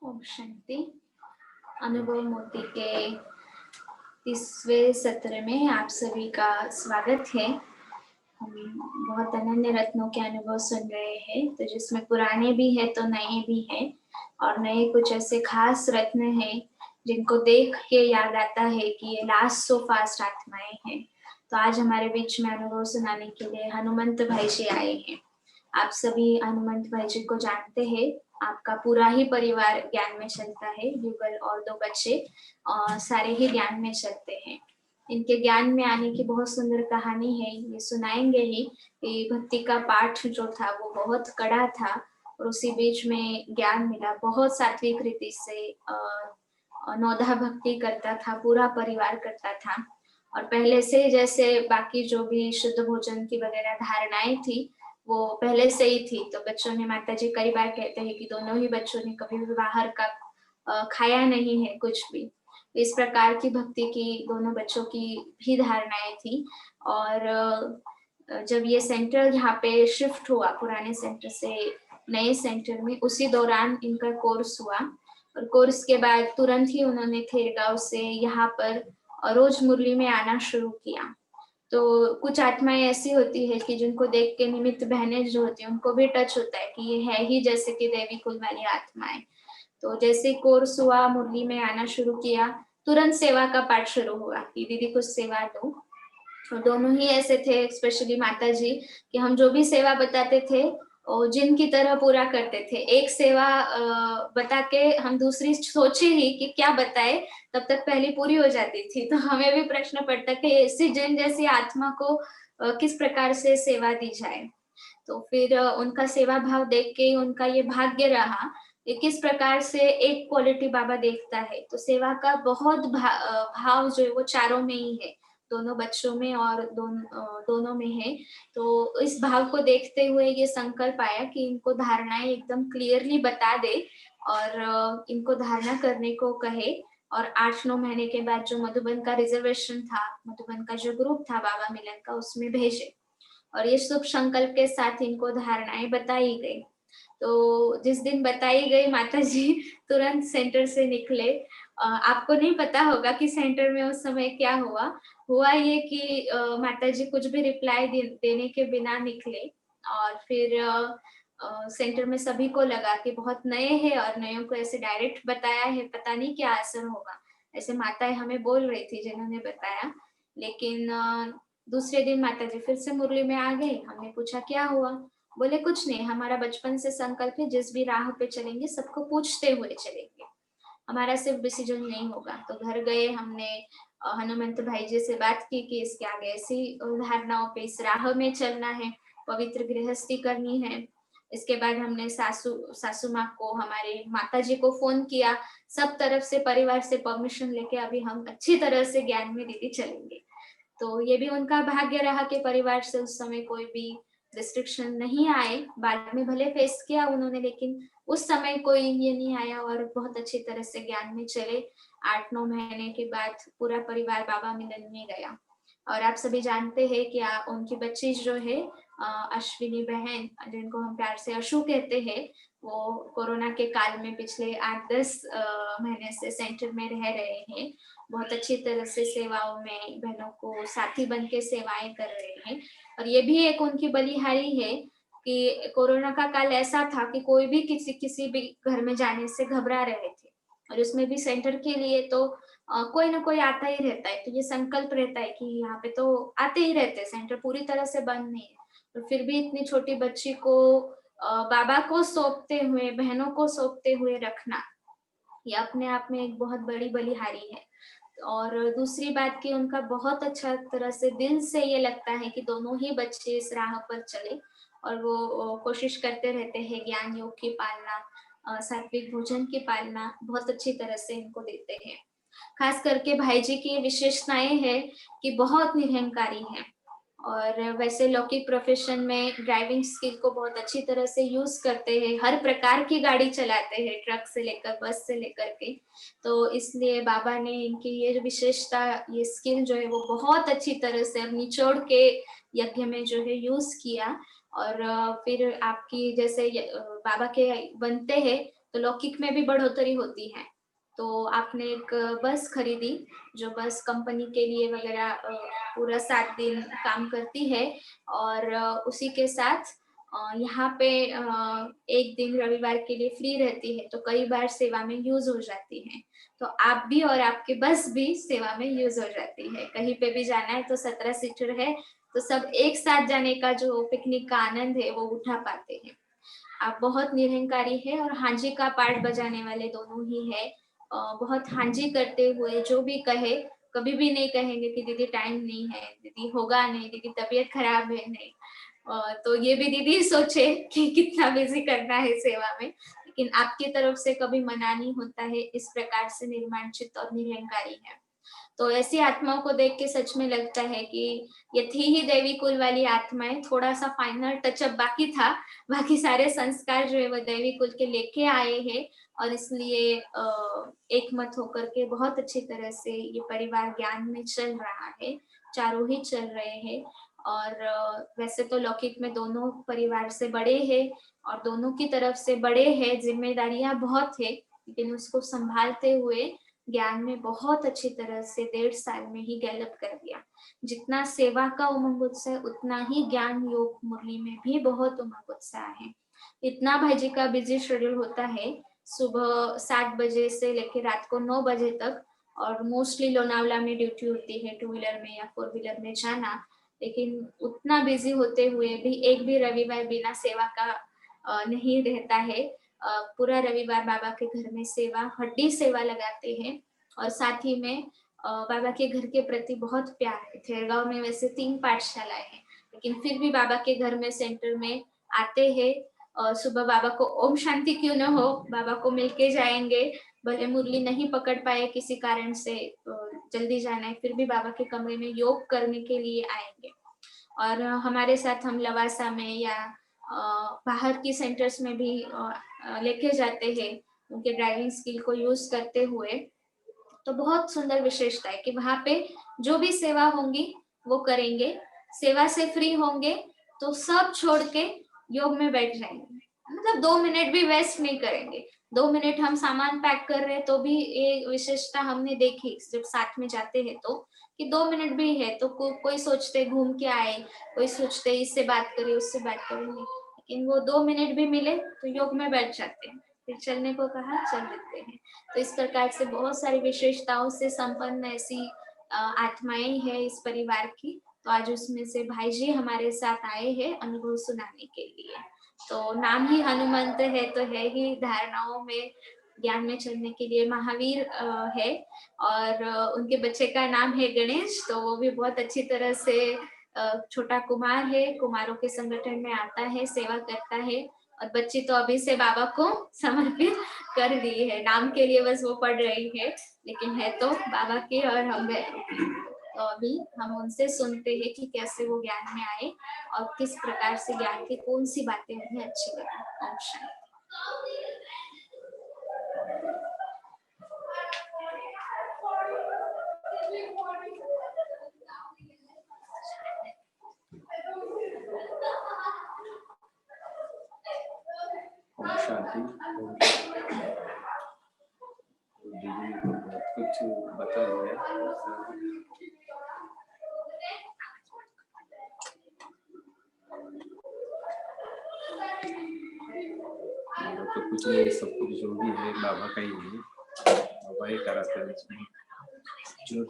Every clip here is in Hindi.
ओम शांति। अनुभव मोती के 30वें सत्र में आप सभी का स्वागत है। हम बहुत अनन्य रत्नों के अनुभव सुन रहे हैं, तो जिसमें पुराने भी है तो नए भी है, और नए कुछ ऐसे खास रत्न हैं जिनको देख के याद आता है कि ये लास्ट सो फास्ट आत्माएं हैं। तो आज हमारे बीच में अनुभव सुनाने के लिए हनुमंत भाई जी आए हैं। आप सभी हनुमंत भाई जी को जानते हैं। आपका पूरा ही परिवार ज्ञान में चलता है, युगल और 2 बच्चे सारे ही ज्ञान में चलते हैं। इनके ज्ञान में आने की बहुत सुंदर कहानी है, ये सुनाएंगे ही। ये भक्ति का पाठ जो था वो बहुत कड़ा था, और उसी बीच में ज्ञान मिला। बहुत सात्विक रीति से नौधा भक्ति करता था, पूरा परिवार करता था। और पहले से जैसे बाकी जो भी शुद्ध भोजन की वगैरह धारणाएं थी वो पहले से ही थी। तो बच्चों ने, माता जी कई बार कहते हैं कि दोनों ही बच्चों ने कभी भी बाहर का खाया नहीं है कुछ भी। इस प्रकार की भक्ति की दोनों बच्चों की भी धारणाएं थी। और जब ये सेंटर यहाँ पे शिफ्ट हुआ पुराने सेंटर से नए सेंटर में, उसी दौरान इनका कोर्स हुआ। और कोर्स के बाद तुरंत ही उन्होंने थेरगांव से यहाँ पर रोज मुरली में आना शुरू किया। तो कुछ आत्माएं ऐसी होती है कि जिनको देख के निमित्त बहनें जो होती है उनको भी टच होता है कि ये है ही जैसे कि देवी कुल वाली आत्माएं। तो जैसे कोर्स हुआ, मुरली में आना शुरू किया, तुरंत सेवा का पाठ शुरू हुआ कि दीदी कुछ सेवा दो। और दोनों ही ऐसे थे, स्पेशली माता जी, कि हम जो भी सेवा बताते थे और जिन की तरह पूरा करते थे। एक सेवा बता के हम दूसरी सोचे ही कि क्या बताए, तब तक पहली पूरी हो जाती थी। तो हमें भी प्रश्न पड़ता कि ऐसी जिन जैसी आत्मा को किस प्रकार से सेवा दी जाए। तो फिर उनका सेवा भाव देख के उनका ये भाग्य रहा कि किस प्रकार से एक क्वालिटी बाबा देखता है। तो सेवा का बहुत भाव जो है वो चारों में ही है, दोनों बच्चों में और दोनों में है। तो इस भाव को देखते हुए ये संकल्प आया कि इनको धारणाएं एकदम क्लियरली बता दे और इनको धारणा करने को कहे। और 8-9 महीने के बाद जो मधुबन का रिजर्वेशन था, मधुबन का जो ग्रुप था बाबा मिलन का, उसमें भेजे। और ये शुभ संकल्प के साथ इनको धारणाएं बताई गई। तो जिस दिन बताई गई, माता जी तुरंत सेंटर से निकले। आपको नहीं पता होगा कि सेंटर में उस समय क्या हुआ। हुआ ये कि माता जी कुछ भी रिप्लाई देने के बिना निकले। और फिर सेंटर में सभी को लगा कि बहुत नए हैं और नयों को ऐसे डायरेक्ट बताया है, पता नहीं क्या असर होगा। ऐसे माताएं हमें बोल रही थी जिन्होंने बताया। लेकिन दूसरे दिन माता जी फिर से मुरली में आ गए। हमने पूछा क्या हुआ, बोले कुछ नहीं, हमारा बचपन से संकल्प है जिस भी राह पे चलेंगे सबको पूछते हुए चलेंगे, हमारा सिर्फ डिसीजन नहीं होगा। तो घर गए, हमने हनुमंत भाई जी से बात की कि इसके आगे ऐसी धारणाओं पे इस राह में चलना है, पवित्र गृहस्थी करनी है। इसके बाद हमने सासू माँ को, हमारे माता जी को फोन किया। सब तरफ से परिवार से परमिशन लेके अभी हम अच्छी तरह से ज्ञान में दीदी चलेंगे। तो ये भी उनका भाग्य रहा कि परिवार से उस समय कोई भी रिस्ट्रिक्शन नहीं आए। बाद में भले फेस किया उन्होंने, लेकिन उस समय कोई ये नहीं आया और बहुत अच्छी तरह से ज्ञान में चले। 8-9 महीने के बाद पूरा परिवार बाबा मिलन में गया। और आप सभी जानते हैं कि उनकी बच्ची जो है अश्विनी बहन, जिनको हम प्यार से अशु कहते हैं, वो कोरोना के काल में पिछले 8-10 महीने से सेंटर में रह रहे हैं। बहुत अच्छी तरह से सेवाओं में बहनों को साथी बन के सेवाएं कर रहे हैं। और ये भी एक उनकी बलिहारी है कि कोरोना का काल ऐसा था कि कोई भी किसी भी घर में जाने से घबरा रहे थे। और उसमें भी सेंटर के लिए तो कोई ना कोई आता ही रहता है। तो ये संकल्प रहता है कि यहाँ पे तो आते ही रहते हैं, सेंटर पूरी तरह से बंद नहीं है। तो फिर भी इतनी छोटी बच्ची को बाबा को सौंपते हुए, बहनों को सौंपते हुए रखना, ये अपने आप में एक बहुत बड़ी बलिहारी है। और दूसरी बात कि उनका बहुत अच्छा तरह से दिल से ये लगता है कि दोनों ही बच्चे इस राह पर चले। और वो कोशिश करते रहते हैं ज्ञान योग की पालना, सात्विक भोजन की पालना बहुत अच्छी तरह से इनको देते हैं। खास करके भाई जी की विशेषताएं है कि बहुत निरहंकारी है। और वैसे लौकिक प्रोफेशन में ड्राइविंग स्किल को बहुत अच्छी तरह से यूज करते हैं, हर प्रकार की गाड़ी चलाते हैं, ट्रक से लेकर बस से लेकर के। तो इसलिए बाबा ने इनकी ये विशेषता, ये स्किल जो है वो बहुत अच्छी तरह से निचोड़ के यज्ञ में जो है यूज किया। और फिर आपकी जैसे बाबा के बनते हैं तो लौकिक में भी बढ़ोतरी होती है। तो आपने एक बस खरीदी जो बस कंपनी के लिए वगैरह पूरा 7 दिन काम करती है और उसी के साथ यहाँ पे 1 दिन रविवार के लिए फ्री रहती है, तो कई बार सेवा में यूज हो जाती है। तो आप भी और आपके बस भी सेवा में यूज हो जाती है। कहीं पे भी जाना है तो 17 सीटर है, तो सब एक साथ जाने का जो पिकनिक का आनंद है वो उठा पाते हैं। आप बहुत निरहंकारी है और हांजी का पार्ट बजाने वाले दोनों ही है। बहुत हांजी करते हुए जो भी कहे, कभी भी नहीं कहेंगे कि दीदी टाइम नहीं है, दीदी होगा नहीं, दीदी तबीयत खराब है, नहीं। तो ये भी दीदी सोचे कि कितना बिजी करना है सेवा में, लेकिन आपकी तरफ से कभी मना नहीं होता है। इस प्रकार से निर्माणचित और निरहंकारी है। तो ऐसी आत्माओं को देख के सच में लगता है कि ये थी ही देवी कुल वाली आत्माएं, थोड़ा सा फाइनल टचअप बाकी था, बाकी सारे संस्कार जो है वो देवी कुल के लेके आए हैं और इसलिए एक मत होकर के बहुत अच्छी तरह से ये परिवार ज्ञान में चल रहा है, चारों ही चल रहे हैं। और वैसे तो लौकिक में दोनों परिवार से बड़े हैं और दोनों की तरफ से बड़े हैं, जिम्मेदारियां बहुत है, लेकिन उसको संभालते हुए ज्ञान में बहुत अच्छी तरह से 1.5 साल में ही डेवलप कर दिया। जितना सेवा का उमंग उत्साह है, उतना ही ज्ञान योग मुरली में भी बहुत उमंग उत्साह है। इतना भाई जी का बिजी शेड्यूल होता है, सुबह 7 बजे से लेकर रात को 9 बजे तक, और मोस्टली लोनावला में ड्यूटी होती है, 2 व्हीलर में या 4 व्हीलर में जाना। लेकिन उतना बिजी होते हुए भी एक भी रविवार बिना सेवा का नहीं रहता है। पूरा रविवार बाबा के घर में सेवा, हड्डी सेवा लगाते हैं और साथ ही में बाबा के घर के प्रति बहुत प्यार है। थेरगांव में वैसे 3 पाठशालाएं हैं, लेकिन फिर भी बाबा के घर में सेंटर में आते हैं। सुबह बाबा को ओम शांति क्यों न हो, बाबा को मिलके जाएंगे, भले मुरली नहीं पकड़ पाए किसी कारण से, जल्दी जाना है, फिर भी बाबा के कमरे में योग करने के लिए आएंगे। और हमारे साथ हम लवासा में या बाहर की सेंटर्स में भी लेके जाते हैं उनके ड्राइविंग स्किल को यूज करते हुए। तो बहुत सुंदर विशेषता है कि वहां पे जो भी सेवा होंगी वो करेंगे, सेवा से फ्री होंगे तो सब छोड़ के योग में बैठ जाएंगे, मतलब 2 मिनट भी वेस्ट नहीं करेंगे। 2 मिनट हम सामान पैक कर रहे हैं तो भी ये विशेषता हमने देखी जब साथ में जाते हैं, तो कि 2 मिनट भी है तो कोई सोचते घूम के आए, कोई सोचते इससे बात करे उससे बात करे, नहीं, लेकिन वो 2 मिनट भी मिले तो योग में बैठ जाते हैं, फिर चलने को कहा चल देते हैं। तो इस प्रकार से बहुत सारी विशेषताओं से संपन्न ऐसी आत्माएं हैं इस परिवार की। तो आज उसमें से भाई जी हमारे साथ आए हैं अनुभव सुनाने के लिए। तो नाम ही हनुमंत है तो है ही धारणाओं में ज्ञान में चलने के लिए महावीर है, और उनके बच्चे का नाम है गणेश। तो वो भी बहुत अच्छी तरह से छोटा कुमार है, कुमारों के संगठन में आता है, सेवा करता है, और बच्ची तो अभी से बाबा को समर्पित कर दी है, नाम के लिए बस वो पढ़ रही है, लेकिन है तो बाबा की और हम बहनों की। तो अभी हम उनसे सुनते हैं कि कैसे वो ज्ञान में आए और किस प्रकार से ज्ञान की कौन सी बातें उन्हें अच्छी लगी। ओम शांति। ओम शांति। दीदी ने बहुत कुछ बताया है। तो कुछ नहीं, सब कुछ जो भी है बाबा का ही है, बाबा ही कराते हैं इसमें, जो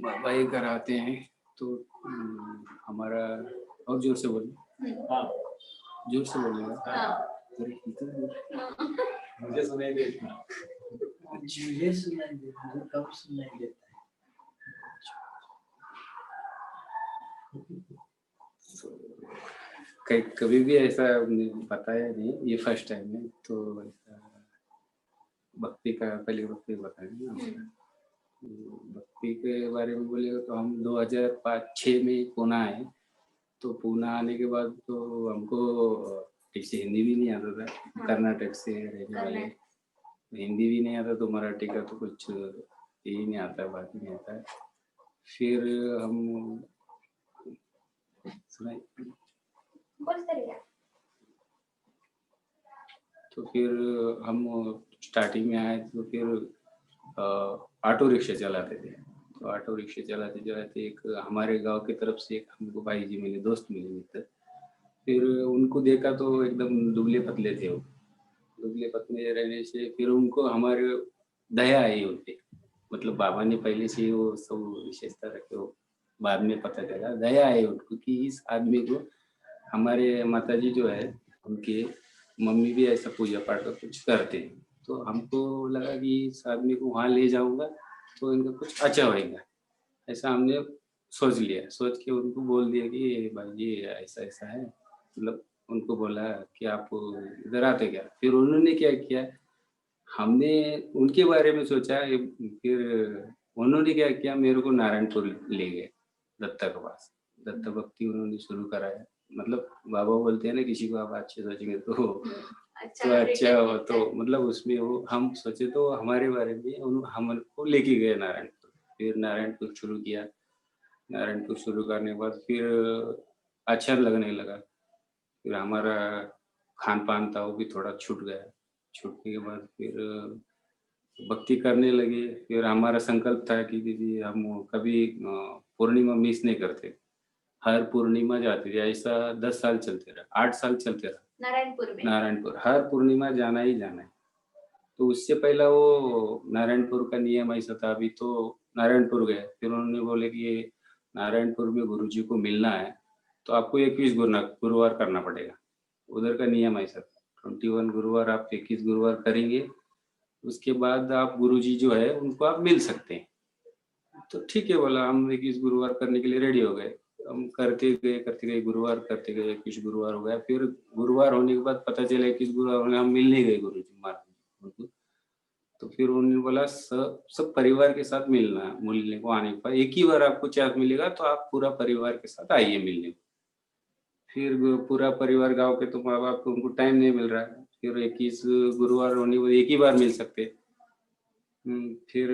बाबा ही कराते हैं। तो हमारा और जोर से बोलो, हाँ जोर से बोलिएगा। मुझे सुनाई देता, मुझे सुनाई देता, मुझे कब सुनाई देता है। कभी भी ऐसा बताया नहीं, ये फर्स्ट टाइम है। तो भक्ति का पहले भक्ति बताएंगे। भक्ति के बारे में बोलेगा तो हम 2005-06 में पूना आए। तो पूना आने के बाद तो हमको ठीक से हिंदी भी नहीं आता था, कर्नाटक से रहने वाले, हिंदी भी नहीं आता तो मराठी का तो कुछ यही नहीं आता, बात नहीं आता है। फिर हम सुनाई तो फिर हम स्टार्टिंग में आए तो फिर ऑटो रिक्शा चलाते थे। तो ऑटो रिक्शा चलाते चलाते एक हमारे गांव की तरफ से एक हमको भाई जी मिले, दोस्त मिले, मित्र। फिर उनको देखा तो एकदम दुबले पतले थे वो। दुबले पतले रहने से फिर उनको हमारे दया आई उन पे। मतलब बाबा ने पहले से ही वो सब विशेषता रखे हो, बाद में पता चला दया आई उनको कि इस आदमी को, हमारे माताजी जो है उनके मम्मी भी ऐसा पूजा पाठ का कुछ करते हैं। तो हमको लगा कि इस आदमी को वहाँ ले जाऊंगा तो इनका कुछ अच्छा होएगा, ऐसा हमने सोच लिया। सोच के उनको बोल दिया कि भाई जी ऐसा ऐसा है, मतलब उनको बोला कि आप इधर आते क्या। फिर उन्होंने क्या किया, हमने उनके बारे में सोचा, फिर उन्होंने क्या किया, मेरे को नारायणपुर ले गए, दत्ता के पास। दत्ता भक्ति उन्होंने शुरू कराया। मतलब बाबा बोलते हैं ना, किसी को आप अच्छे सोचेंगे तो अच्छा हो, तो मतलब उसमें वो हम सोचे तो हमारे बारे में हमको लेके गए नारायणपुर। फिर नारायणपुर शुरू किया। नारायणपुर शुरू करने के बाद फिर अच्छा लगने लगा। फिर हमारा खान पान था वो भी थोड़ा छूट गया। छूटने के बाद फिर भक्ति करने लगे। फिर हमारा संकल्प था कि दीदी हम कभी पूर्णिमा मिस नहीं करते, हर पूर्णिमा जाते थे। ऐसा 10 साल चलते रहा, 8 साल चलते रहा। नारायणपुर हर पूर्णिमा जाना ही जाना है। तो उससे पहला वो नारायणपुर का नियम ऐसा था। अभी तो नारायणपुर गए, फिर उन्होंने बोले कि नारायणपुर में गुरुजी को मिलना है तो आपको 21 गुरुवार करना पड़ेगा। उधर का नियम ऐसा था, 21 गुरुवार आप 21 गुरुवार करेंगे, उसके बाद आप गुरुजी जो है उनको आप मिल सकते हैं। तो ठीक है बोला, हम 21 गुरुवार करने के लिए रेडी हो गए। हम करते गए गुरुवार करते गए, 21 गुरुवार हो गया। फिर गुरुवार होने के बाद पता चला 21 गुरुवार होने हम मिल नहीं गए गुरुजी महाराज उनको। तो फिर उन्होंने बोला सब सब परिवार के साथ मिलने को आने के बाद एक ही बार आपको चांस मिलेगा, तो आप पूरा परिवार के साथ आइए मिलने को। फिर पूरा परिवार गांव के, तो माँ बाप को उनको टाइम नहीं मिल रहा है। फिर 21 गुरुवार होने के बाद एक ही बार मिल सकते। फिर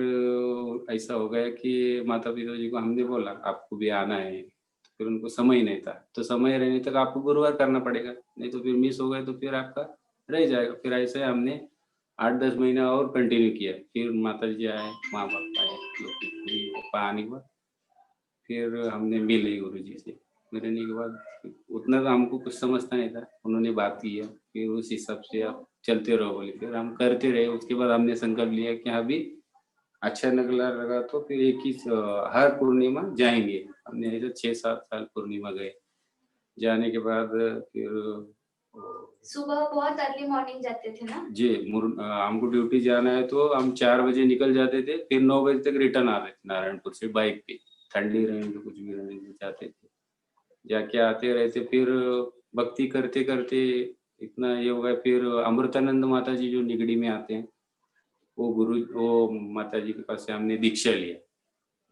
ऐसा हो गया कि माता पिता जी को हमने बोला आपको भी आना है। तो फिर उनको समय नहीं था, तो समय रहने तक आपको गुरुवार करना पड़ेगा, नहीं तो फिर मिस हो गए तो फिर आपका रह जाएगा। फिर ऐसे हमने 8-10 महीना और कंटिन्यू किया। फिर माता जी आए, माँ बाप आए, पापा आने के बाद फिर हमने मिले गुरु जी से। मिलने के बाद उतना तो हमको कुछ समझता नहीं था, उन्होंने बात की है, फिर उस हिसाब से आप चलते रहो बोले। फिर हम करते रहे। उसके बाद हमने संकल्प लिया कि अभी अच्छा लगा तो फिर एक ही हर पूर्णिमा जाएंगे। हमने ऐसे 6-7 साल पूर्णिमा गए। जाने के बाद फिर सुबह बहुत अर्ली मॉर्निंग जाते थे ना जी। हमको ड्यूटी जाना है तो हम 4 बजे निकल जाते थे, फिर 9 बजे तक रिटर्न आ रहे थे नारायणपुर से बाइक पे। ठंडी रहने तो कुछ भी रहने दो, जाते थे, जाके आते रहते। फिर भक्ति करते करते इतना ये हो गया। फिर अमृतानंद माता जी जो निगड़ी में आते हैं, वो माता जी के पास से हमने दीक्षा लिया।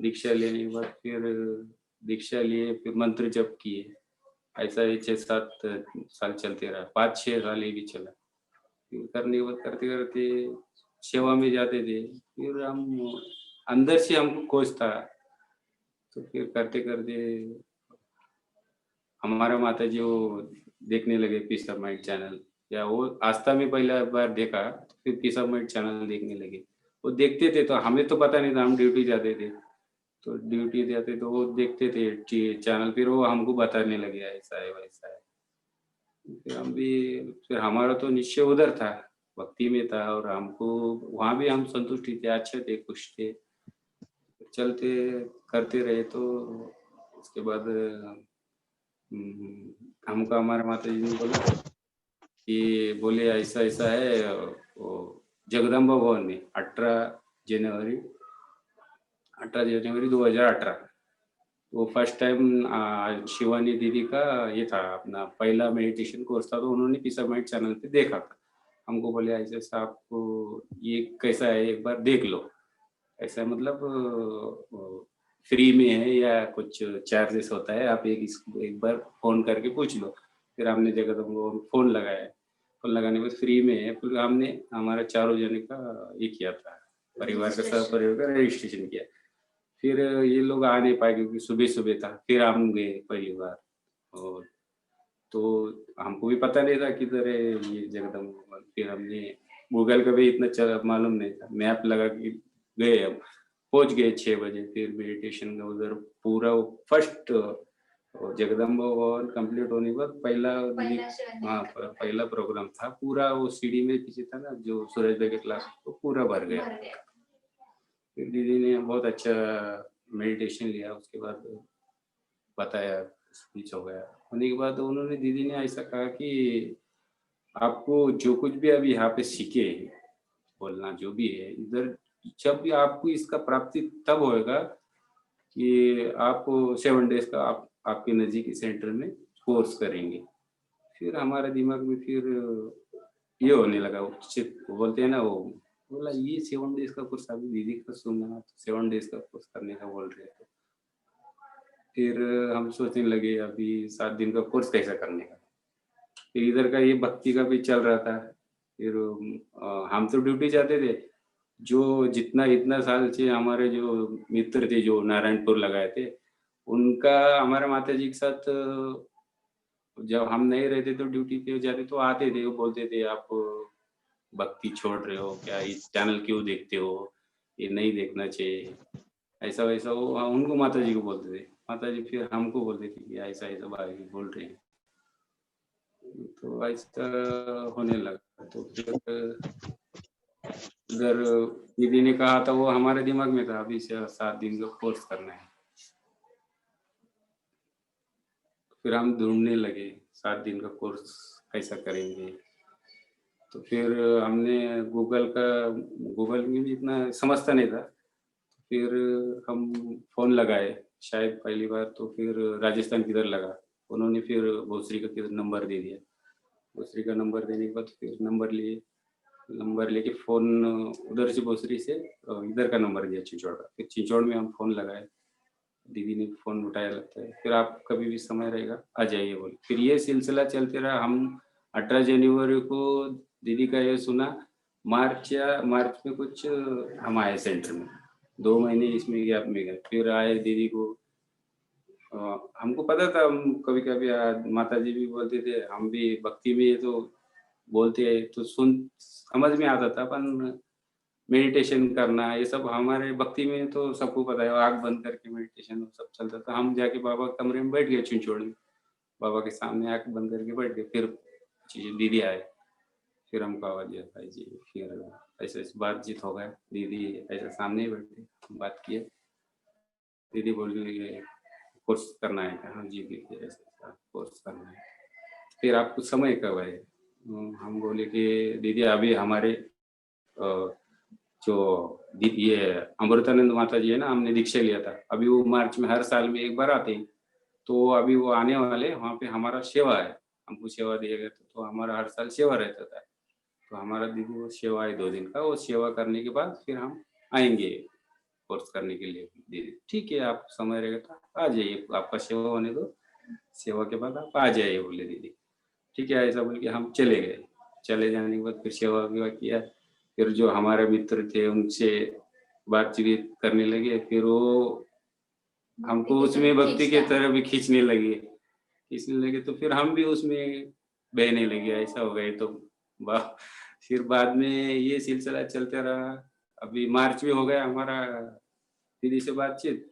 दीक्षा लेने के बाद फिर दीक्षा लिए, फिर मंत्र जप किए। ऐसा ही 6-7 साल चलते रहा। 5-6 साल ये भी चला। फिर करने के बाद करते करते सेवा में जाते थे। फिर हम अंदर से हमको खोज था, तो फिर करते करते हमारा माता जी वो देखने लगे पीस ऑफ माइंड चैनल। या वो आस्था में पहला बार देखा, तो फिर पीस ऑफ माइंड चैनल देखने लगे। वो देखते थे तो हमें तो पता नहीं था, हम ड्यूटी जाते थे। तो ड्यूटी जाते तो वो देखते थे चैनल, फिर वो हमको बताने लगे ऐसा है वैसा है। फिर हम भी, फिर हमारा तो निश्चय उधर था, भक्ति में था, और हमको वहाँ भी हम संतुष्टि थे, अच्छे थे, खुश थे। चलते करते रहे। तो उसके बाद हमको हमारे माता जी ने बोला कि बोले ऐसा ऐसा है, वो जगदम्बा भवन में 18 जनवरी 2018 वो फर्स्ट टाइम शिवानी दीदी का ये था, अपना पहला मेडिटेशन कोर्स था। तो उन्होंने पीसा माइंड चैनल पे देखा था। हमको बोले ऐसे ऐसा आपको ये कैसा है, एक बार देख लो। ऐसा मतलब फ्री में है या कुछ चार्जेस होता है, आप एक बार फोन करके पूछ लो। फिर हमने जगह तो फोन लगाया। फोन लगाने के बाद फ्री में है। फिर हमने हमारा 4 जने का ये किया था, परिवार का, सब परिवार का रजिस्ट्रेशन किया। फिर ये लोग आ नहीं पाए क्योंकि सुबह सुबह था। फिर हम गए पहली बार। और तो हमको भी पता नहीं था किधर है ये जगदम्बा। फिर हमने गूगल का भी इतना मालूम नहीं था, मैप लगा के गए, हम पहुंच गए 6 बजे। फिर मेडिटेशन का उधर पूरा फर्स्ट जगदम्बा भवन कंप्लीट होने के बाद पहला हाँ पहला प्रोग्राम था। पूरा वो सीढ़ी में पीछे था ना जो सूरज भाई के क्लास, तो पूरा भर गया। फिर दीदी ने बहुत अच्छा मेडिटेशन लिया, उसके बाद बताया, स्पीच हो गया। होने के बाद उन्होंने, दीदी ने ऐसा कहा कि आपको जो कुछ भी अभी यहाँ पे सीखे, बोलना जो भी है इधर, जब भी आपको इसका प्राप्ति तब होएगा कि आप 7 डेज का आपके नजदीकी सेंटर में कोर्स करेंगे। फिर हमारे दिमाग में फिर ये होने लगा, वो बोलते हैं ना, वो बोला ये 7 डेज का कोर्स, अभी दीदी का सुनना, 7 डेज का कोर्स करने का बोल रहे थे। फिर हम सोचने लगे अभी 7 दिन का कोर्स कैसा करने का। फिर इधर का ये भक्ति का भी चल रहा था। फिर हम तो ड्यूटी जाते थे, जो जितना इतना साल से हमारे जो मित्र थे जो नारायणपुर लगाए थे, उनका हमारे माता जी के साथ जब हम नहीं रहते तो ड्यूटी पे जाते तो आते थे, वो बोलते थे आप भक्ति छोड़ रहे हो क्या, इस चैनल क्यों देखते हो, ये नहीं देखना चाहिए, ऐसा वैसा। वो उनको माता जी को बोलते थे। माता जी फिर हमको बोलते थे कि ऐसा ऐसा भाई बोल रहे हैं। तो ऐसा होने लगा। तो फिर उधर दीदी ने कहा था, वो हमारे दिमाग में था अभी से 7 दिन का कोर्स करना है। फिर हम ढूंढने लगे 7 दिन का कोर्स कैसा करेंगे। तो फिर हमने गूगल में भी इतना समझता नहीं था। फिर हम फोन लगाए, शायद पहली बार तो फिर राजस्थान किधर लगा, उन्होंने फिर भोसरी का किधर नंबर दे दिया। भोसरी का नंबर देने के बाद फिर नंबर लेके फोन उधर से भोसरी से इधर का नंबर दिया चिंचौड़ का। फिर चिंचौड़ में हम फोन लगाए, दीदी ने फोन उठाया, लगता है फिर आप कभी भी समय रहेगा आ जाइए बोले। फिर ये सिलसिला चलते रहा। हम 18 जनवरी को दीदी का ये सुना, मार्च में कुछ हम आए सेंटर में, 2 महीने इसमें गैप में गए। फिर आए दीदी को हमको पता था, हम कभी कभी माता जी भी बोलते थे, हम भी भक्ति में तो बोलते हैं तो समझ में आता था, पर मेडिटेशन करना ये सब हमारे भक्ति में तो सबको पता है, आंख बंद करके मेडिटेशन सब चलता था। हम जाके बाबा के कमरे में बैठ गए चिंचोड़ में, बाबा के सामने आंख बंद करके बैठ गए। फिर दीदी आए, फिर हमको आवाज दिया भाई जी, फिर ऐसे बातचीत हो गया। दीदी ऐसे सामने ही बैठे, बात किए। दीदी बोली कोर्स करना है क्या? हाँ जी दीदी ऐसा कोर्स करना है। फिर आपको समय कब है? हम बोले कि दीदी अभी हमारे जो ये अमृतानंद माता जी है ना, हमने दीक्षा लिया था, अभी वो मार्च में हर साल में एक बार आते हैं, तो अभी वो आने वाले, वहाँ पे हमारा सेवा है, हमको सेवा दिया गया था, तो हमारा हर साल सेवा रहता था। तो हमारा दीदी वो सेवा है 2 दिन का, वो सेवा करने के बाद फिर हम आएंगे कोर्स करने के लिए। दीदी ठीक है, आप समय रहेगा तो आ जाइए, आपका सेवा होने दो, सेवा के बाद आप आ जाइए बोले दीदी। ठीक है, ऐसा बोल के हम चले गए। चले जाने के बाद फिर सेवा वेवा किया। फिर जो हमारे मित्र थे उनसे बातचीत करने लगे, फिर वो हमको उसमें भक्ति के तरह भी खींचने लगे, तो फिर हम भी उसमें बहने लगे। ऐसा हो गए तो वाह। फिर बाद में ये सिलसिला चलते रहा। अभी मार्च में हो गया हमारा दीदी से बातचीत,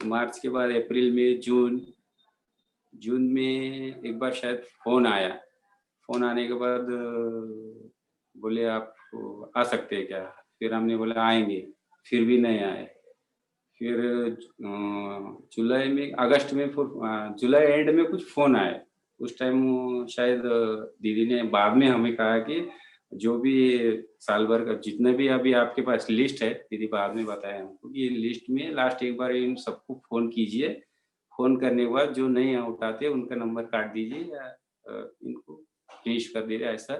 तो मार्च के बाद अप्रैल में जून में एक बार शायद फोन आया। फोन आने के बाद बोले आप आ सकते हैं क्या? फिर हमने बोला आएंगे, फिर भी नहीं आए। फिर जुलाई में, अगस्त में, जुलाई एंड में कुछ फोन आए। उस टाइम शायद दीदी ने बाद में हमें कहा कि जो भी साल भर का जितना भी अभी आपके पास लिस्ट है, दीदी बाद में बताया हमको कि ये लिस्ट में लास्ट एक बार इन सबको फोन कीजिए, फोन करने के बाद जो नहीं उठाते उनका नंबर काट दीजिए या इनको फिनिश कर दीजिए, ऐसा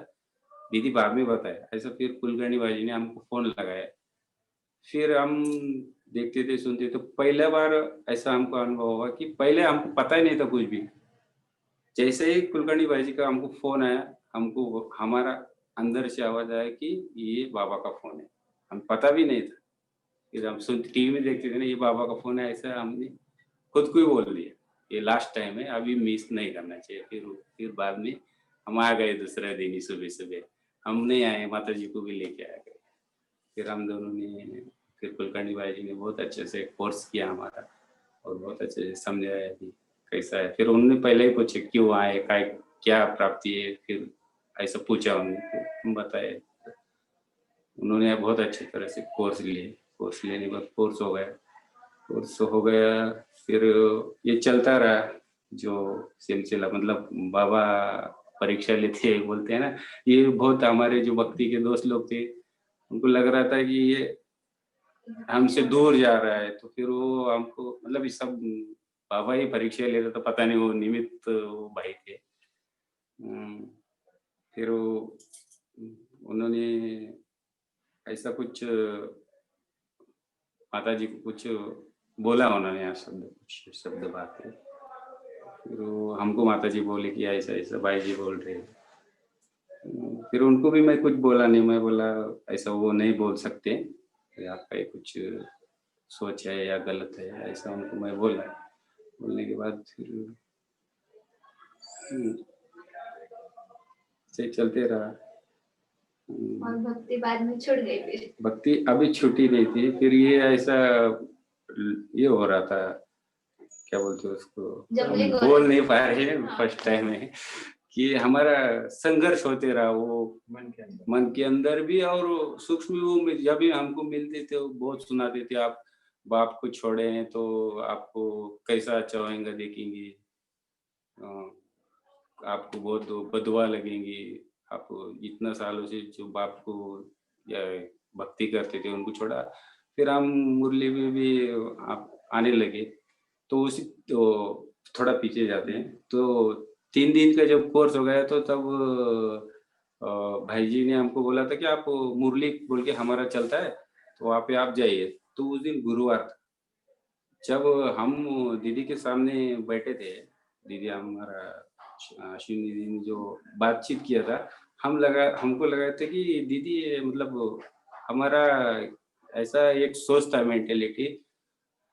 दीदी बाद में बताया। ऐसा फिर कुलकर्णी भाई ने हमको फोन लगाया। फिर हम देखते थे सुनते, तो पहला बार ऐसा हमको अनुभव हुआ कि पहले हमको पता ही नहीं था कुछ भी। जैसे ही कुलकर्णी भाई जी का हमको फोन आया, हमको हमारा अंदर से आवाज आया कि ये बाबा का फोन है। हम पता भी नहीं था। फिर हम सुनते टीवी में देखते थे ना, ये बाबा का फोन है, ऐसा हमने खुद को ही बोल दिया ये लास्ट टाइम है, अभी मिस नहीं करना चाहिए। फिर बाद में हम आ गए दूसरे दिन ही सुबह-सुबह। हम नहीं आए, माता जी को भी लेके आ गए। फिर हम दोनों ने, फिर कुलकर्णी भाई जी ने बहुत अच्छे से कोर्स किया हमारा और बहुत अच्छे से समझाया कि कैसा है। फिर उन्होंने पहले ही पूछे क्यों आए, क्या प्राप्ति है, फिर ऐसा पूछा उन्होंने, फिर हम बताए। उन्होंने बहुत अच्छी तरह से कोर्स लिए। कोर्स लेने के बाद कोर्स हो गया, फिर ये चलता रहा जो सिलसिला, मतलब बाबा परीक्षा लेते हैं बोलते हैं ना, ये बहुत हमारे जो भक्ति के दोस्त लोग थे, उनको लग रहा था कि ये हमसे दूर जा रहा है, तो फिर वो हमको, मतलब ये सब बाबा ही परीक्षा लेता, तो पता नहीं वो निमित्त वो भाई थे। फिर वो उन्होंने ऐसा कुछ माता जी को कुछ बोला उन्होंने, कुछ शब्द बात है। फिर वो हमको माता जी बोले कि ऐसा ऐसा भाई जी बोल रहे हैं। फिर उनको भी मैं कुछ बोला नहीं, मैं बोला ऐसा वो नहीं बोल सकते, आपका ये कुछ सोच है या गलत है, ऐसा उनको मैं बोला। बोलने के बाद फिर से चलते रहा। और भक्ति बाद में छूट गई फिर? भक्ति अभी छुट्टी नहीं थी, फिर ये ऐसा ये हो रहा था, क्या बोलते हैं उसको, हम बोल नहीं पा रहे हैं फर्स्ट टाइम है कि हमारा संघर्ष होते रहा, वो मन के अंदर भी और सूक्ष्म रूप में। जब भी हमको मिलते थे वो बहुत सुनाते थे, आप बाप को छोड़े हैं तो आपको कैसा अच्छा होएगा देखेंगे, आपको बहुत बदुआ लगेंगी, आप इतना सालों से जो बाप को या भक्ति करते थे उनको छोड़ा। फिर हम मुरली में भी आप आने लगे, तो उसी तो थोड़ा पीछे जाते हैं, तो 3 दिन का जब कोर्स हो गया तो तब भाई जी ने हमको बोला था कि आप मुरली बोल के हमारा चलता है, तो वहाँ पे आप जाइए। तो उस दिन गुरुवार था, जब हम दीदी के सामने बैठे थे, दीदी हमारा अश्विनी दीदी ने जो बातचीत किया था, हमको लगा था कि दीदी मतलब हमारा ऐसा एक सोच था, मेंटेलिटी,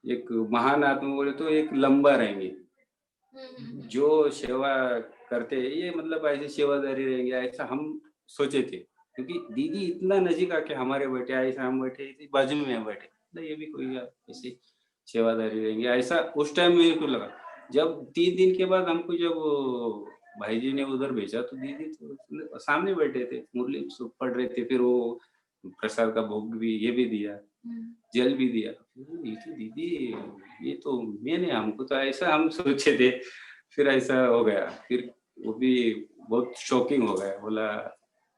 एक महान आत्मा बोले तो एक लंबा रहेंगे, जो सेवा करते हैं ये मतलब ऐसे सेवादारी रहेंगे, ऐसा हम सोचे थे। क्योंकि दीदी इतना नजीक आके हमारे बैठे, ऐसा हम बैठे थे बाजू में बैठे, तो ये भी कोई ऐसी सेवादारी रहेंगे, ऐसा उस टाइम मेरे को लगा। जब 3 दिन के बाद हमको जब भाई जी ने उधर भेजा, तो दीदी तो सामने बैठे थे, मुरली पढ़ रहे थे, फिर वो प्रसाद का भोग भी ये भी दिया, जल भी दिया। ये तो दीदी, ये तो मैंने, हमको तो ऐसा हम सोचे थे। फिर ऐसा हो गया, फिर वो भी बहुत शॉकिंग हो गया। बोला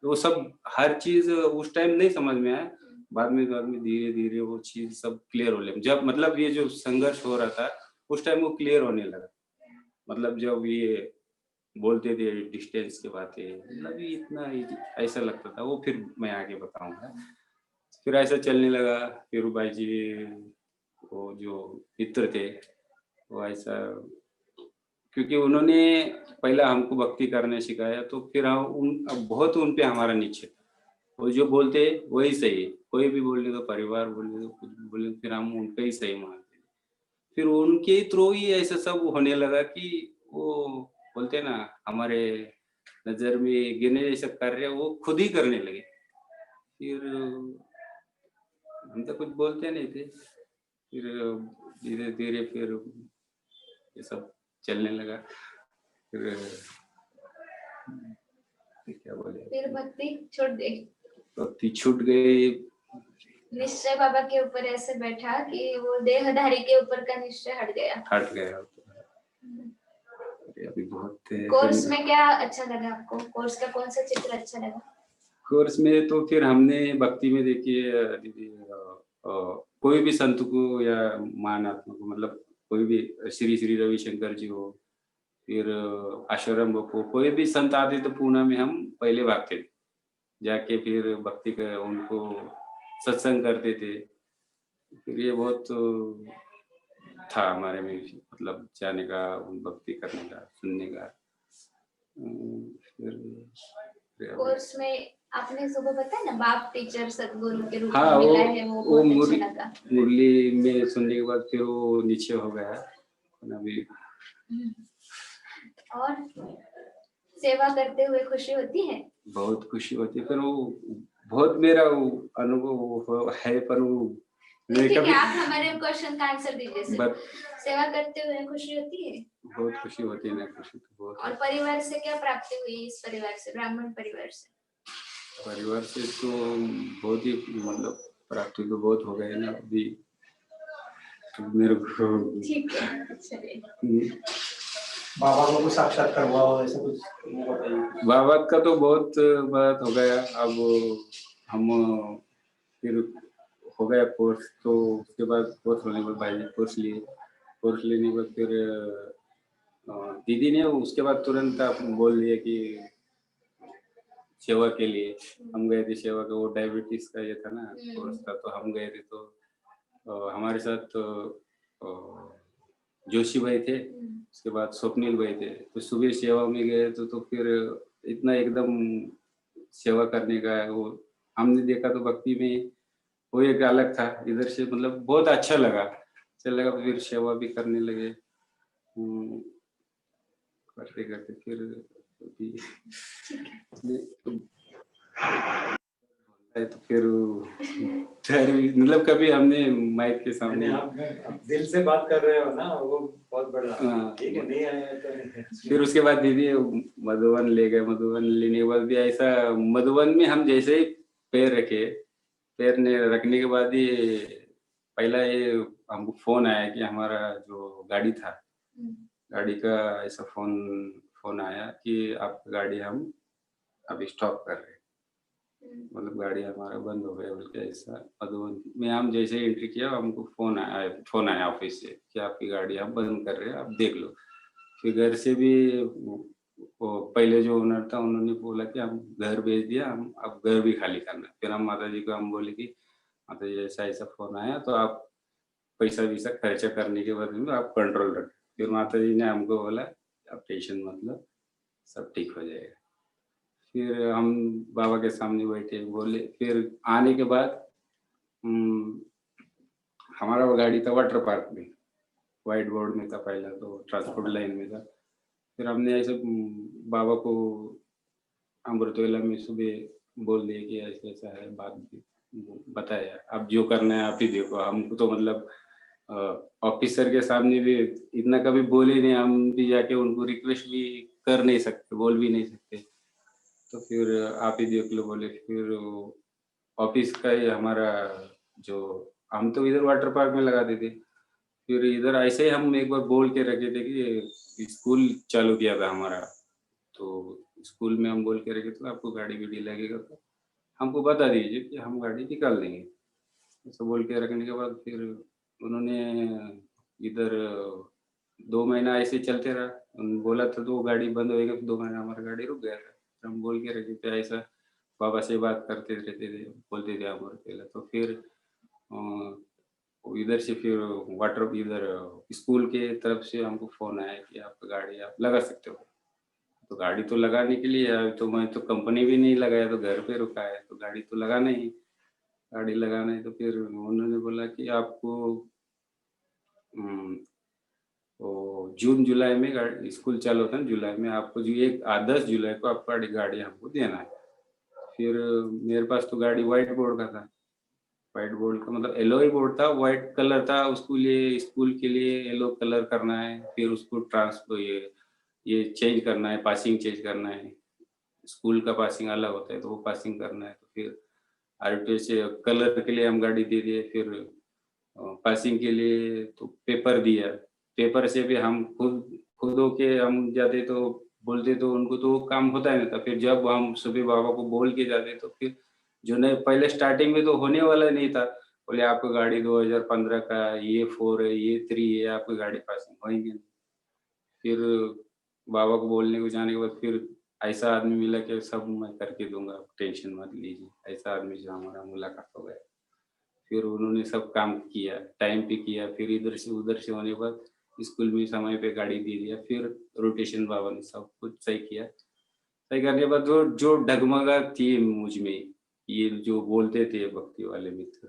वो सब हर चीज उस टाइम नहीं समझ में आया, बाद में धीरे धीरे वो चीज सब क्लियर होने, जब मतलब ये जो संघर्ष हो रहा था उस टाइम वो क्लियर होने लगा। मतलब जब ये बोलते थे डिस्टेंस की बातें, मतलब ये इतना ऐसा लगता था वो, फिर मैं आगे बताऊंगा। फिर ऐसा चलने लगा। फिर भाई जी वो जो मित्र थे वो ऐसा, क्योंकि उन्होंने पहला हमको भक्ति करने सिखाया, तो फिर हम अब बहुत उन पे हमारा निश्चय, वो जो बोलते वही सही है, कोई भी बोलने तो, परिवार बोलने तो, कुछ भी बोले, फिर हम उनका ही सही मानते। फिर उनके थ्रू ही ऐसा सब होने लगा कि वो बोलते ना, हमारे नजर में गिने जैसा कार्य वो खुद ही करने लगे। फिर हम तो कुछ बोलते नहीं थे। फिर धीरे धीरे फिर ये सब चलने लगा। फिर क्या बोले, फिर भक्ति छूट गई? भक्ति छूट गई। निश्चय बाबा के ऊपर ऐसे बैठा कि वो देहधारी के ऊपर का निश्चय हट गया। अभी बहुत कोर्स में क्या अच्छा लगा आपको? कोर्स का कौन सा चित्र अच्छा लगा? कोर्स में तो फिर हमने भक्ति में देखिए दीदी, कोई भी संत को या महान आत्मा को, मतलब कोई भी श्री श्री रविशंकर जी हो, फिर आश्रम को कोई भी संत आते तो पूना में हम पहले भागते थे, जाके फिर भक्ति का उनको सत्संग करते थे। फिर ये बहुत था हमारे में, मतलब जाने का, भक्ति करने का, सुनने का। फिर कोर्स में आपने सुबह बताया ना, बाप टीचर सदगुरु के रूप में मिला है, वो बहुत अच्छा लगा। मुरली में सुनने के बाद फिर वो नीचे हो गया। अभी और सेवा करते हुए खुशी होती है? बहुत खुशी होती है। फिर वो बहुत मेरा वो अनुभव है, पर वो मैं ठीक है, कभी आप हमारे क्वेश्चन का आंसर दीजिए सिर्फ। बट सेवा करते हुए खुशी होती है? बहुत खुशी होती है ना, खुशी तो बहुत और परिवार से क्या प्राप्ति हुई? इस परिवार से, ब्राह्मण परिवार से? परिवार से तो बहुत ही मतलब प्राप्ति तो बहुत हो गए ना अभी मेरे को। ठीक है, चलिए। बाबा को कुछ साक्षात्कार हुआ हो ऐसा कुछ बताइए। बाबा का तो बहुत बात हो गया। अब हम फिर हो गया कोर्स, तो उसके बाद कोर्स होने के बाद भाई कोर्स लिए। कोर्स लेने के बाद फिर दीदी ने उसके बाद तुरंत आप बोल दिया कि सेवा के लिए। हम गए थे सेवा का, वो डायबिटीज का ये था ना कोर्स था, तो हम गए थे। तो हमारे साथ जोशी भाई थे, उसके बाद स्वप्निल भाई थे। तो सुबह सेवा में गए तो फिर इतना एकदम सेवा करने का है वो हमने देखा, तो भक्ति में वो एक अलग था। इधर से मतलब बहुत अच्छा लगा, फिर सेवा भी करने लगे। करते करते फिर अभी तो फिर मतलब कभी हमने माइक के सामने आप दिल से बात कर रहे हो ना, वो बहुत बड़ा। ठीक है, नहीं आया तो फिर उसके बाद दीदी मधुबन ले गए। मधुबन लेने के बाद भी ऐसा, मधुबन में हम जैसे ही पैर रखे, पैर ने रखने के बाद ही पहला ये हमको फोन आया कि हमारा जो गाड़ी था, गाड़ी का ऐसा फोन आया कि आपका गाड़ी हम अभी स्टॉप कर रहे हैं, मतलब गाड़ी हमारा बंद हो गया बोल के। ऐसा मधुबन में हम जैसे ही एंट्री किया, हमको फोन आया ऑफिस से कि आपकी गाड़ी हम बंद कर रहे हैं, आप देख लो। फिर घर से भी वो पहले जो ओनर था उन्होंने बोला कि हम घर भेज दिया, हम अब घर भी खाली करना है। फिर हम माता जी को हम बोले कि माता जी ऐसा ऐसा फोन आया, तो आप पैसा वैसा खर्चा करने के बाद में आप कंट्रोल रखें। फिर माता जी ने हमको बोला आप टेंशन मत लो, सब ठीक हो जाएगा। फिर हम बाबा के सामने बैठे बोले। फिर आने के बाद हमारा वो गाड़ी था वाटर पार्क में, व्हाइट बोर्ड में था पहला, तो ट्रांसपोर्ट लाइन में था। फिर हमने ऐसे बाबा को अमृतवेला में सुबह बोल दिया कि ऐसा ऐसा है, बात बताया, अब जो करना है आप ही देखो। हमको तो मतलब ऑफिसर के सामने भी इतना कभी बोले नहीं, हम भी जाके उनको रिक्वेस्ट भी कर नहीं सकते, बोल भी नहीं सकते। तो फिर आप ही देख लो बोले। फिर ऑफिस का ही हमारा जो, हम तो इधर वाटर पार्क में लगाते थे, फिर इधर ऐसे ही हम एक बार बोल के रखे थे कि स्कूल चालू किया था हमारा, तो स्कूल में हम बोल के रखे थे आपको गाड़ी वीडी लगेगा तो हमको बता दीजिए कि हम गाड़ी निकाल देंगे। ऐसा बोल के रखने के बाद फिर उन्होंने इधर 2 महीना ऐसे चलते रहा। बोला था तो गाड़ी बंद होएगा, 2 महीना हमारा गाड़ी रुक गया था। हम बोल के रखे थे ऐसा, बाबा से बात करते रहते थे, बोलते थे हम पहले। तो फिर इधर से फिर वाटर इधर स्कूल के तरफ से हमको फोन आया कि आप गाड़ी आप लगा सकते हो। तो गाड़ी तो लगाने के लिए तो मैं तो कंपनी भी नहीं लगाया, तो घर पे रुका है, तो गाड़ी तो लगाना ही, गाड़ी लगाना है। तो फिर उन्होंने बोला कि आपको तो जून जुलाई में स्कूल चालू होता है, जुलाई में आपको जो 10 जुलाई को आपका गाड़ी हमको देना है। फिर मेरे पास तो गाड़ी व्हाइट बोर्ड का था, व्हाइट बोर्ड का मतलब एलोई बोर्ड था, व्हाइट कलर था। उसको लिए स्कूल के लिए येलो कलर करना है, फिर उसको ट्रांसफर ये चेंज करना है, पासिंग चेंज करना है। स्कूल का पासिंग अलग होता है, तो वो पासिंग करना है। तो फिर आरटीओ से कलर के लिए हम गाड़ी दे दिए। फिर पासिंग के लिए तो पेपर दिया, पेपर से भी हम खुद होके हम जाते, तो बोलते तो उनको तो वो काम होता ही नहीं था। फिर जब हम सुबह बाबा को बोल के जाते, तो फिर जो नहीं पहले स्टार्टिंग में तो होने वाला नहीं था, बोले आपको गाड़ी 2015 का ये 4 है, ये 3 है, आपकी गाड़ी पासिंग होएंगे नहीं। फिर बाबा को बोलने को जाने के बाद फिर ऐसा आदमी मिला कि सब मैं करके दूंगा, आप टेंशन मत लीजिए। ऐसा आदमी से हमारा मुलाकात हो गया। फिर उन्होंने सब काम किया, टाइम पे किया। फिर इधर से उधर से होने के बाद स्कूल में समय पे गाड़ी दे दिया। फिर रोटेशन बाबा ने सब कुछ सही किया। सही करने के बाद जो डगमगा थी मुझ में, ये जो बोलते थे भक्ति वाले मित्र,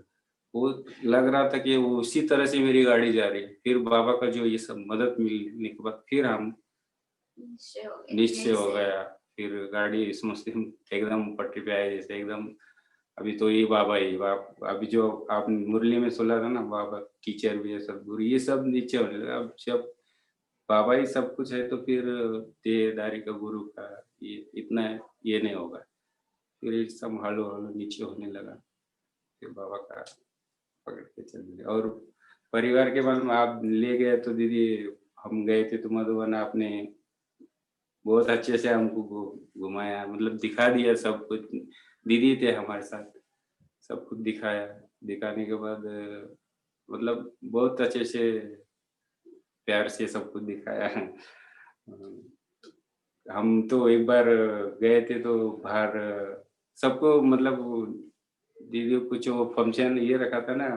वो लग रहा था कि वो उसी तरह से मेरी गाड़ी जा रही है। फिर बाबा का जो ये सब मदद मिलने के बाद फिर हम निश्चय हो गया। फिर गाड़ी स्मूथली हम एकदम पटरी पे आए, जैसे एकदम अभी तो ये बाबा ही अभी जो आप मुरली में सुना था ना, बाबा टीचर भी है, सदगुरु, ये सब नीचे होने लगा। अब जब बाबा ही सब कुछ है तो फिर देहदारी का गुरु का ये इतना ये नहीं होगा। फिर ये सब हलो हलो नीचे होने लगा। फिर बाबा का पकड़ के चल दिया। और परिवार के बाद में आप ले गए तो दीदी, हम गए थे तो मधुबन, आपने बहुत अच्छे से हमको घुमाया, मतलब दिखा दिया सब कुछ। दीदी थे हमारे साथ, सब कुछ दिखाया। दिखाने के बाद मतलब बहुत अच्छे से प्यार से सब कुछ दिखाया। हम तो एक बार गए थे तो बाहर सबको मतलब दीदी को कुछ वो फंक्शन ये रखा था ना,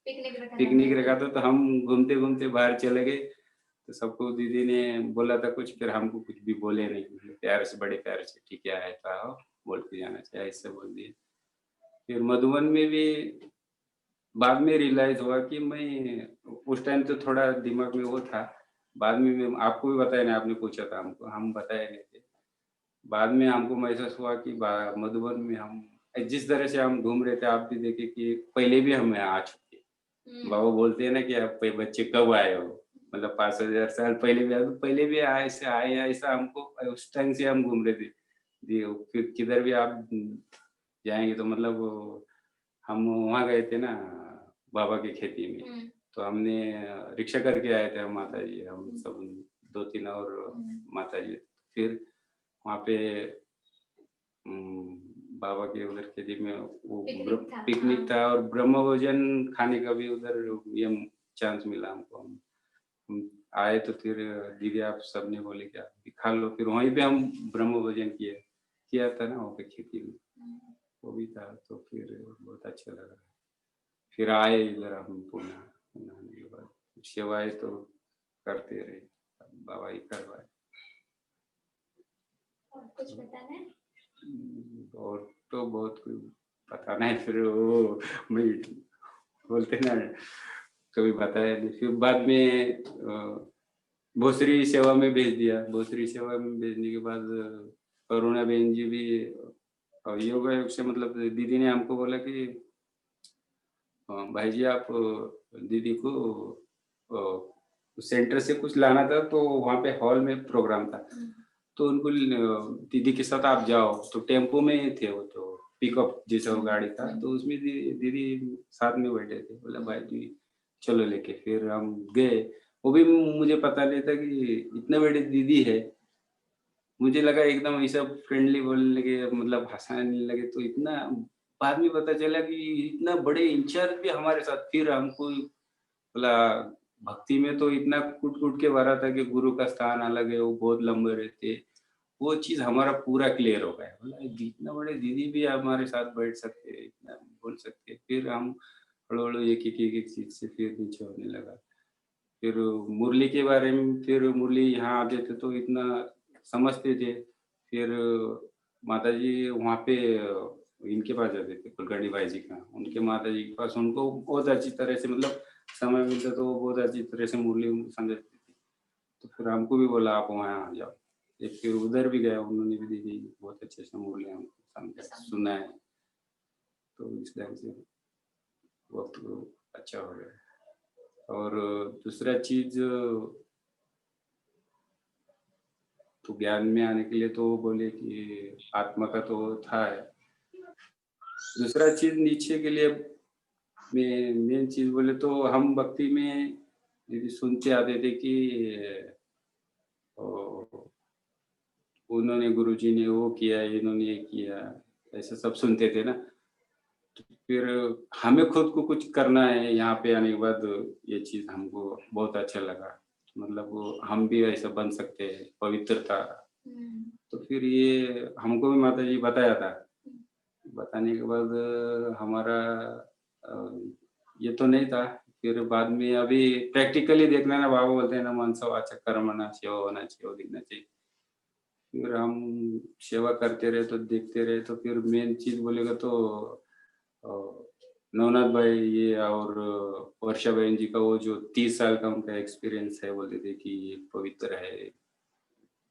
पिकनिक रखा था, तो हम घूमते घूमते बाहर चले गए। तो सबको दीदी ने बोला था कुछ, फिर हमको कुछ भी बोले नहीं, प्यार से, बड़े प्यार से, ठीक है आया था आओ, बोल के जाना चाहिए, ऐसे बोल दिए। फिर मधुबन में भी बाद में रियलाइज हुआ कि मैं उस टाइम तो थोड़ा दिमाग में वो था। बाद में मैं आपको भी बताया नहीं, आपने पूछा था हमको, हम बताए नहीं थे। बाद में हमको महसूस हुआ कि मधुबन में हम जिस तरह से हम घूम रहे थे, आप भी देखे कि पहले भी हम यहाँ आ चुके। बाबा बोलते हैं ना कि आप बच्चे कब आए हो, मतलब 5,000 साल पहले भी आए, तो पहले भी आए से आए, ऐसा हमको उस टाइम से हम घूम रहे थे। फिर किधर भी आप जाएंगे तो मतलब हम वहाँ गए थे ना बाबा की खेती में, तो हमने रिक्शा करके आए थे हम, माता जी हम सब 2-3 और माता जी। फिर वहाँ पे बाबा के उधर खेती में वो पिकनिक था और ब्रह्म भोजन खाने का भी उधर ये चांस मिला हमको। हम आए तो फिर दीदी आप सबने बोले कि आप भी खा लो। फिर वहीं पे हम ब्रह्म भोजन किया था ना वहाँ पे खेती में, वो भी था। तो फिर बहुत अच्छा लगा। फिर आए इधर हम पुणे आने के बाद सेवाएं तो करते रहे, बाबा ही करवाए। और कुछ बताना है? और तो बहुत कुछ पता नहीं। फिर वो मैं बोलते ना कभी बताया नहीं। फिर बाद में भोसरी सेवा में भेज दिया। भोसरी सेवा में भेजने के बाद करुणा बहन जी भी योग से, मतलब दीदी ने हमको बोला कि भाई जी आप दीदी को सेंटर से कुछ लाना था, तो वहाँ पे हॉल में प्रोग्राम था, तो उनको दीदी के साथ आप जाओ। तो टेम्पो में थे वो, तो पिकअप जैसा वो गाड़ी था, तो उसमें दीदी साथ में बैठे थे। बोला भाई जी चलो लेके। फिर हम गए। वो भी मुझे पता नहीं था कि इतने बड़े दीदी है। मुझे लगा एकदम ऐसा फ्रेंडली बोलने लगे, मतलब हंसाने लगे, तो इतना बाद में पता चला कि इतना बड़े इंचार्ज भी हमारे साथ। फिर हमको बोला भक्ति में तो इतना कूट कूट के भरा था कि गुरु का स्थान अलग है, वो बहुत लंबे रहते। वो चीज हमारा पूरा क्लियर हो गया। बोला इतना बड़े दीदी भी हमारे साथ बैठ सकते हैं, इतना बोल सकते हैं। फिर हम हड़ो एक चीज से फिर नीचे होने लगा। फिर मुरली के बारे में, फिर मुरली यहाँ आते थे तो इतना समझते थे। फिर माता जी वहाँ पे इनके पास जाते थे, कुलकर्णी भाई जी का, उनके माता जी के पास। उनको बहुत अच्छी तरह से, मतलब समय मिलता तो वो बहुत अच्छी तरह से मुरली समझते थे। तो फिर हमको भी बोला आप वहाँ आ जाओ। एक फिर उधर भी गया, उन्होंने भी दीदी बहुत अच्छे से मुरली हमको समझा सुना है। तो इस ढंग से वक्त अच्छा हो गया। और दूसरा चीज तो ज्ञान में आने के लिए तो बोले कि आत्मा का तो था है। दूसरा चीज नीचे के लिए मेन चीज बोले तो हम भक्ति में दीदी सुनते आते थे कि उन्होंने गुरुजी ने वो किया, इन्होंने ये किया, ऐसे सब सुनते थे ना। तो फिर हमें खुद को कुछ करना है। यहाँ पे आने के बाद ये चीज हमको बहुत अच्छा लगा, मतलब वो हम भी ऐसा बन सकते हैं, पवित्रता। तो फिर ये हमको भी माता जी बताया था। बताने के बाद हमारा ये तो नहीं था। फिर बाद में अभी प्रैक्टिकली देखना ना, बाबा बोलते हैं ना मनसा वाचा कर्मणा सेवा होना चाहिए, वो दिखना चाहिए। फिर हम सेवा करते रहे तो देखते रहे। तो फिर मेन चीज बोलेगा तो नवनाथ भाई ये और वर्षा बहन जी का वो जो 30 साल का उनका एक्सपीरियंस है, बोलते थे कि ये पवित्र है,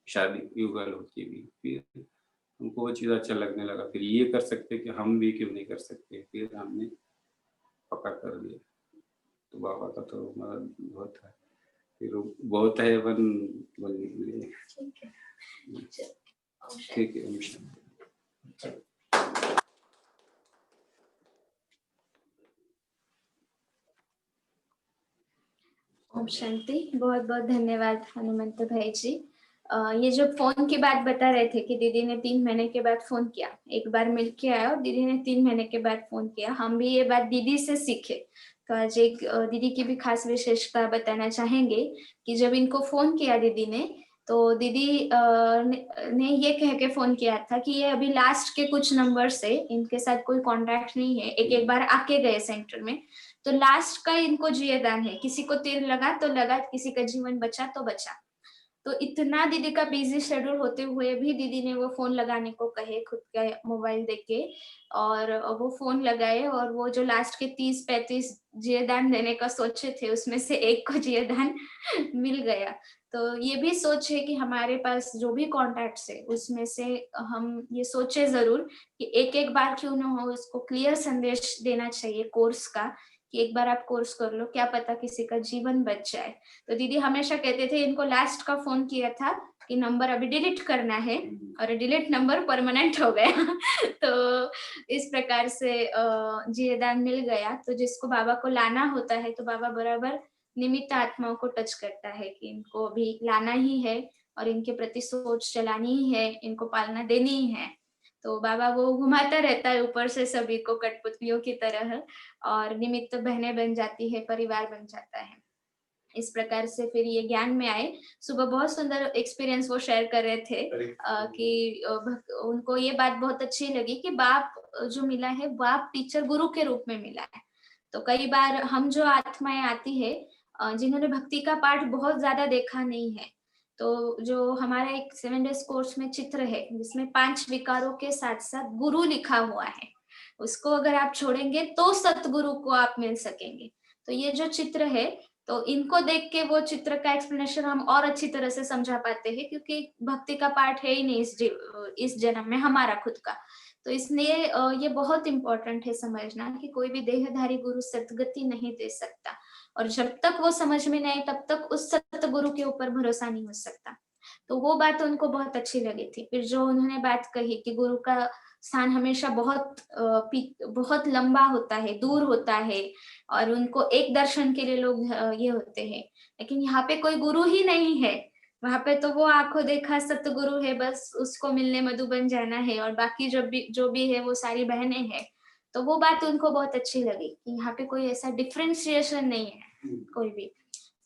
शादी युगल होती भी। फिर हमको वो चीज़ अच्छा लगने लगा, फिर ये कर सकते कि हम भी क्यों नहीं कर सकते, फिर हमने पक्का कर दिया। तो बाबा का तो मदद बहुत है, फिर बहुत है बनने के लिए। ठीक है, ओम शांति। ओम शांति। बहुत बहुत धन्यवाद हनुमंत भाई जी। ये जो फोन की बात बता रहे थे कि दीदी ने 3 महीने के बाद फोन किया, एक बार मिल के आया और दीदी ने 3 महीने के बाद फोन किया। हम भी ये बात दीदी से सीखे। तो आज एक दीदी की भी खास विशेषता बताना चाहेंगे कि जब इनको फोन किया दीदी ने, तो दीदी ने ये कह के फोन किया था कि ये अभी लास्ट के कुछ नंबर से इनके साथ कोई कांटेक्ट नहीं है, एक बार आके गए सेंटर में, तो लास्ट का इनको जीवदान है। किसी को तीर लगा तो लगा, किसी का जीवन बचा तो बचा। तो इतना दीदी का बिजी शेड्यूल होते हुए भी दीदी ने वो फोन लगाने को कहे, खुद का मोबाइल देके, और वो फोन लगाए और वो जो लास्ट के 30-35 जीवदान देने का सोचे थे उसमें से एक को जीवदान मिल गया। तो ये भी सोच है कि हमारे पास जो भी कॉन्टैक्ट्स है उसमें से हम ये सोचे जरूर कि एक एक बार क्यों ना हो उसको क्लियर संदेश देना चाहिए कोर्स का, कि एक बार आप कोर्स कर लो, क्या पता किसी का जीवन बच जाए। तो दीदी हमेशा कहते थे, इनको लास्ट का फोन किया था कि नंबर अभी डिलीट करना है, और डिलीट नंबर परमानेंट हो गया। तो इस प्रकार से जीवदान मिल गया। तो जिसको बाबा को लाना होता है तो बाबा बराबर निमित्त आत्माओं को टच करता है कि इनको अभी लाना ही है और इनके प्रति सोच चलानी ही है, इनको पालना देनी ही है। तो बाबा वो घुमाता रहता है ऊपर से सभी को कठपुतलियों की तरह, और निमित्त बहनें बन जाती है, परिवार बन जाता है। इस प्रकार से फिर ये ज्ञान में आए। सुबह बहुत सुंदर एक्सपीरियंस वो शेयर कर रहे थे कि उनको ये बात बहुत अच्छी लगी कि बाप जो मिला है, बाप टीचर गुरु के रूप में मिला है। तो कई बार हम जो आत्माएं आती है जिन्होंने भक्ति का पाठ बहुत ज्यादा देखा नहीं है, तो जो हमारा एक 7 डेज कोर्स में चित्र है जिसमें 5 विकारों के साथ साथ गुरु लिखा हुआ है, उसको अगर आप छोड़ेंगे तो सतगुरु को आप मिल सकेंगे। तो ये जो चित्र है, तो इनको देख के वो चित्र का एक्सप्लेनेशन हम और अच्छी तरह से समझा पाते हैं, क्योंकि भक्ति का पाठ है ही नहीं इस जन्म में हमारा खुद का। तो इसलिए ये बहुत इंपॉर्टेंट है समझना कि कोई भी देहधारी गुरु सतगति नहीं दे सकता, और जब तक वो समझ में नहीं आए तब तक उस सतगुरु के ऊपर भरोसा नहीं हो सकता। तो वो बात उनको बहुत अच्छी लगी थी। फिर जो उन्होंने बात कही कि गुरु का स्थान हमेशा बहुत लंबा होता है, दूर होता है, और उनको एक दर्शन के लिए लोग ये होते हैं, लेकिन यहाँ पे कोई गुरु ही नहीं है। वहां पे तो वो आंखों देखा सतगुरु है, बस उसको मिलने मधुबन जाना है, और बाकी जो भी है वो सारी बहनें हैं। तो वो बात उनको बहुत अच्छी लगी कि यहाँ पे कोई ऐसा डिफ्रेंशिएशन नहीं है, कोई भी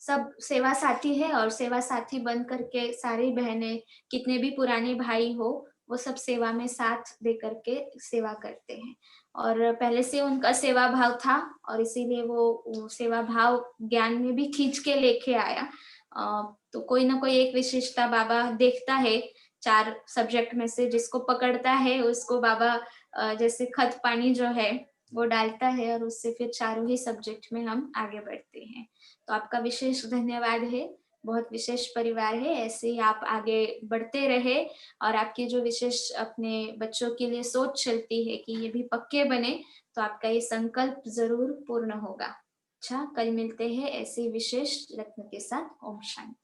सब सेवा साथी है, और सेवा साथी बन करके सारी बहनें, कितने भी पुराने भाई हो, वो सब सेवा में साथ दे करके सेवा करते हैं। और पहले से उनका सेवा भाव था, और इसीलिए वो सेवा भाव ज्ञान में भी खींच के लेके आया। तो कोई ना कोई एक विशेषता बाबा देखता है 4 सब्जेक्ट में से, जिसको पकड़ता है उसको बाबा जैसे खत पानी जो है वो डालता है, और उससे फिर चारों ही सब्जेक्ट में हम आगे बढ़ते हैं। तो आपका विशेष धन्यवाद है, बहुत विशेष परिवार है, ऐसे ही आप आगे बढ़ते रहे, और आपकी जो विशेष अपने बच्चों के लिए सोच चलती है कि ये भी पक्के बने, तो आपका ये संकल्प जरूर पूर्ण होगा। अच्छा, कल मिलते हैं ऐसे विशेष रत्न के साथ। ओम शांति।